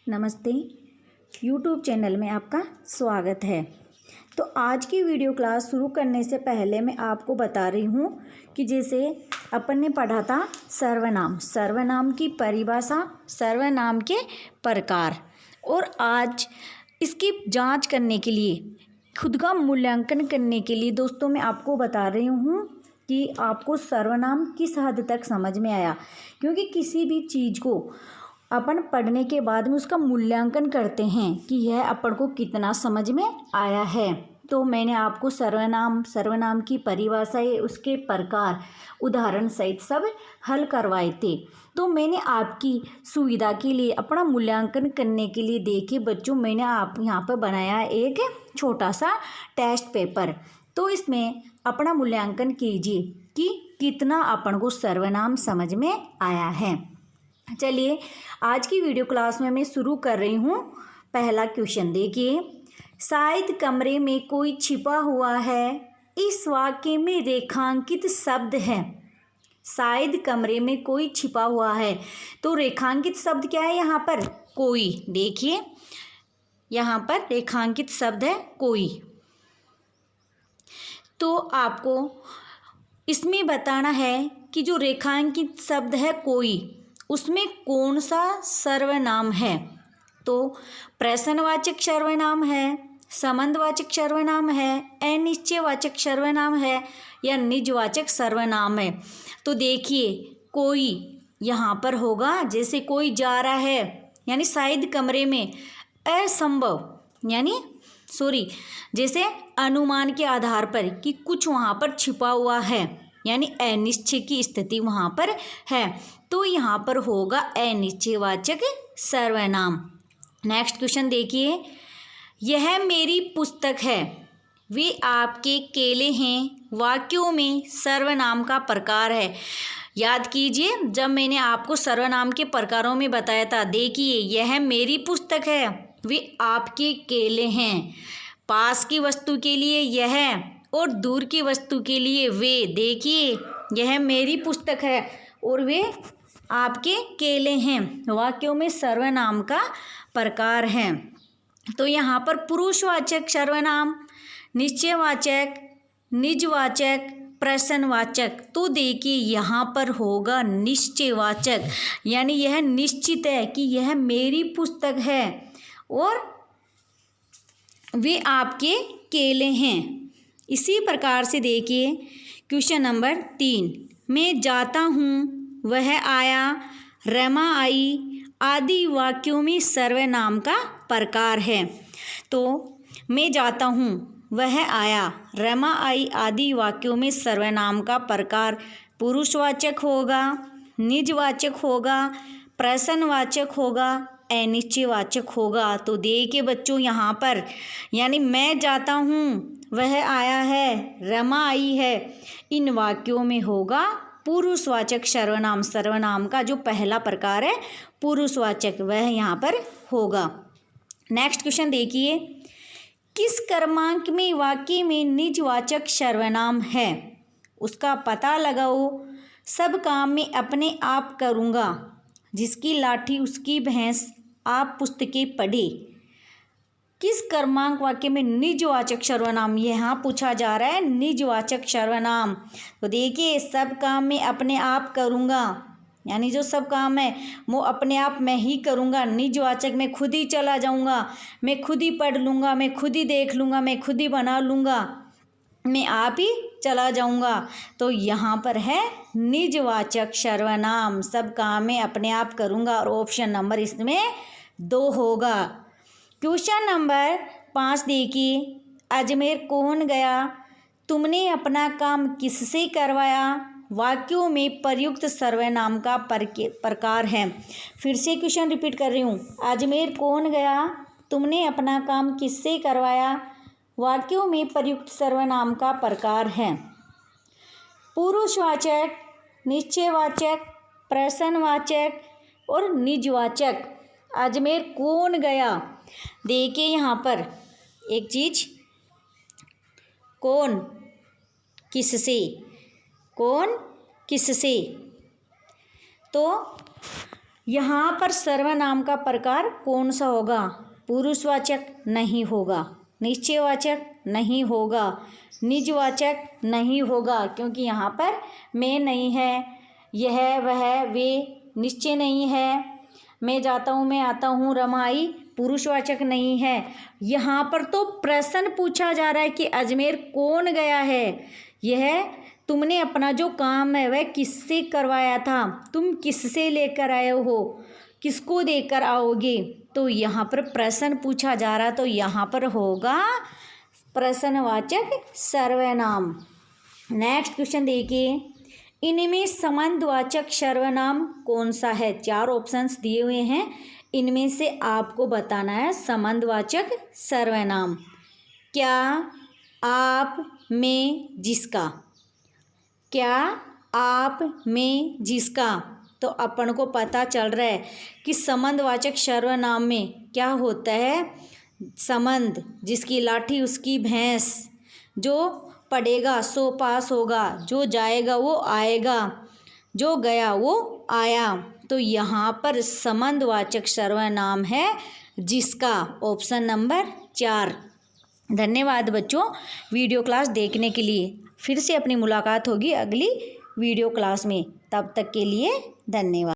नमस्ते। YouTube channel में आपका स्वागत है। तो आज की वीडियो क्लास शुरू करने से पहले मैं आपको बता रही हूँ कि जैसे अपन ने पढ़ा था सर्वनाम की परिभाषा, सर्वनाम के प्रकार, और आज इसकी जांच करने के लिए, खुद का मूल्यांकन करने के लिए दोस्तों मैं आपको बता रही हूँ कि आपको सर्वनाम किस हद तक समझ में आया। क्योंकि किसी भी चीज़ को अपन पढ़ने के बाद में उसका मूल्यांकन करते हैं कि यह अपन को कितना समझ में आया है। तो मैंने आपको सर्वनाम की परिभाषा, उसके प्रकार उदाहरण सहित सब हल करवाए थे। तो मैंने आपकी सुविधा के लिए, अपना मूल्यांकन करने के लिए, देखिए बच्चों, मैंने आप यहाँ पर बनाया एक छोटा सा टेस्ट पेपर। तो इसमें अपना मूल्यांकन कीजिए कि कितना अपन को सर्वनाम समझ में आया है। चलिए आज की वीडियो क्लास में मैं शुरू कर रही हूँ। पहला क्वेश्चन देखिए, शायद कमरे में कोई छिपा हुआ है, इस वाक्य में रेखांकित शब्द है। शायद कमरे में कोई छिपा हुआ है, तो रेखांकित शब्द क्या है यहाँ पर? कोई। देखिए यहाँ पर रेखांकित शब्द है कोई। तो आपको इसमें बताना है कि जो रेखांकित शब्द है कोई, उसमें कौन सा सर्वनाम है। तो प्रश्नवाचक सर्वनाम है, संबंधवाचक सर्वनाम है, अनिश्चयवाचक सर्वनाम है या निजवाचक सर्वनाम है। तो देखिए कोई यहाँ पर होगा, जैसे कोई जा रहा है, यानी शायद कमरे में, असंभव यानी जैसे अनुमान के आधार पर कि कुछ वहाँ पर छिपा हुआ है, यानी अनिश्चय की स्थिति वहाँ पर है, तो यहाँ पर होगा अनिश्चयवाचक सर्वनाम। नेक्स्ट क्वेश्चन देखिए, यह मेरी पुस्तक है, वे आपके केले हैं, वाक्यों में सर्वनाम का प्रकार है। याद कीजिए जब मैंने आपको सर्वनाम के प्रकारों में बताया था। देखिए यह मेरी पुस्तक है, वे आपके केले हैं। पास की वस्तु के लिए यह और दूर की वस्तु के लिए वे। देखिए यह मेरी पुस्तक है और वे आपके केले हैं, वाक्यों में सर्वनाम का प्रकार है। तो यहाँ पर पुरुषवाचक सर्वनाम, निश्चयवाचक, निजवाचक, प्रश्नवाचक। तो देखिए यहाँ पर होगा निश्चयवाचक, यानी यह निश्चित है कि यह मेरी पुस्तक है और वे आपके केले हैं। इसी प्रकार से देखिए क्वेश्चन नंबर 3, मैं जाता हूँ, वह आया, रमा आई आदि वाक्यों में सर्वनाम का प्रकार है। तो मैं जाता हूँ, वह आया, रमा आई आदि वाक्यों में सर्वनाम का प्रकार पुरुषवाचक होगा, निजवाचक होगा, प्रश्नवाचक होगा, अनिश्चयवाचक होगा। तो देखिए बच्चों यहाँ पर, यानी मैं जाता हूँ, वह आया है, रमा आई है, इन वाक्यों में होगा पुरुषवाचक सर्वनाम का जो पहला प्रकार है पुरुषवाचक, वह यहाँ पर होगा। नेक्स्ट क्वेश्चन देखिए, किस क्रमांक में वाक्य में निजवाचक सर्वनाम है, उसका पता लगाओ। सब काम में अपने आप करूँगा, जिसकी लाठी उसकी भैंस, आप पुस्तकें पढ़े। किस क्रमांक वाक्य में निजवाचक सर्वनाम, यहाँ पूछा जा रहा है निजवाचक सर्वनाम। तो देखिए सब काम में अपने आप करूँगा, यानी जो सब काम है वो अपने आप मैं ही करूँगा। निजवाचक मैं खुद ही चला जाऊँगा, मैं खुद ही पढ़ लूँगा, मैं खुद ही देख लूँगा, मैं खुद ही बना लूँगा, मैं आप ही चला जाऊँगा। तो यहाँ पर है निजवाचक सर्वनाम, सब काम में अपने आप करूँगा, और ऑप्शन नंबर इसमें 2 होगा। क्वेश्चन नंबर 5 देखिए, अजमेर कौन गया, तुमने अपना काम किससे करवाया, वाक्यों में प्रयुक्त सर्वनाम का प्रकार है। फिर से क्वेश्चन रिपीट कर रही हूँ, अजमेर कौन गया, तुमने अपना काम किससे करवाया, वाक्यों में प्रयुक्त सर्वनाम का प्रकार है पुरुषवाचक, निश्चयवाचक, प्रश्नवाचक और निजवाचक। अजमेर कौन गया, देखिए यहाँ पर एक चीज, कौन किससे, कौन किससे। तो यहाँ पर सर्वनाम का प्रकार कौन सा होगा? पुरुषवाचक नहीं होगा, निश्चयवाचक नहीं होगा, निजवाचक नहीं होगा, क्योंकि यहाँ पर मैं नहीं है, यह वह वे निश्चय नहीं है, मैं जाता हूँ, मैं आता हूँ, रमाई पुरुषवाचक नहीं है। यहाँ पर तो प्रश्न पूछा जा रहा है कि अजमेर कौन गया है। यह तुमने अपना जो काम है वह किससे करवाया था, तुम किससे लेकर आए हो, किसको देकर आओगे। तो यहाँ पर प्रश्न पूछा जा रहा, तो यहाँ पर होगा प्रश्नवाचक सर्वनाम। नेक्स्ट क्वेश्चन देखिए, इनमें संबंधवाचक सर्वनाम कौन सा है? 4 ऑप्शंस दिए हुए हैं, इनमें से आपको बताना है संबंधवाचक सर्वनाम। क्या, आप, में, जिसका। क्या, आप, में, जिसका। तो अपन को पता चल रहा है कि संबंधवाचक सर्वनाम में क्या होता है? संबंध, जिसकी लाठी उसकी भैंस, जो पढ़ेगा सो पास होगा, जो जाएगा वो आएगा, जो गया वो आया। तो यहाँ पर संबंधवाचक सर्वनाम है जिसका, ऑप्शन नंबर 4। धन्यवाद बच्चों वीडियो क्लास देखने के लिए। फिर से अपनी मुलाकात होगी अगली वीडियो क्लास में, तब तक के लिए धन्यवाद।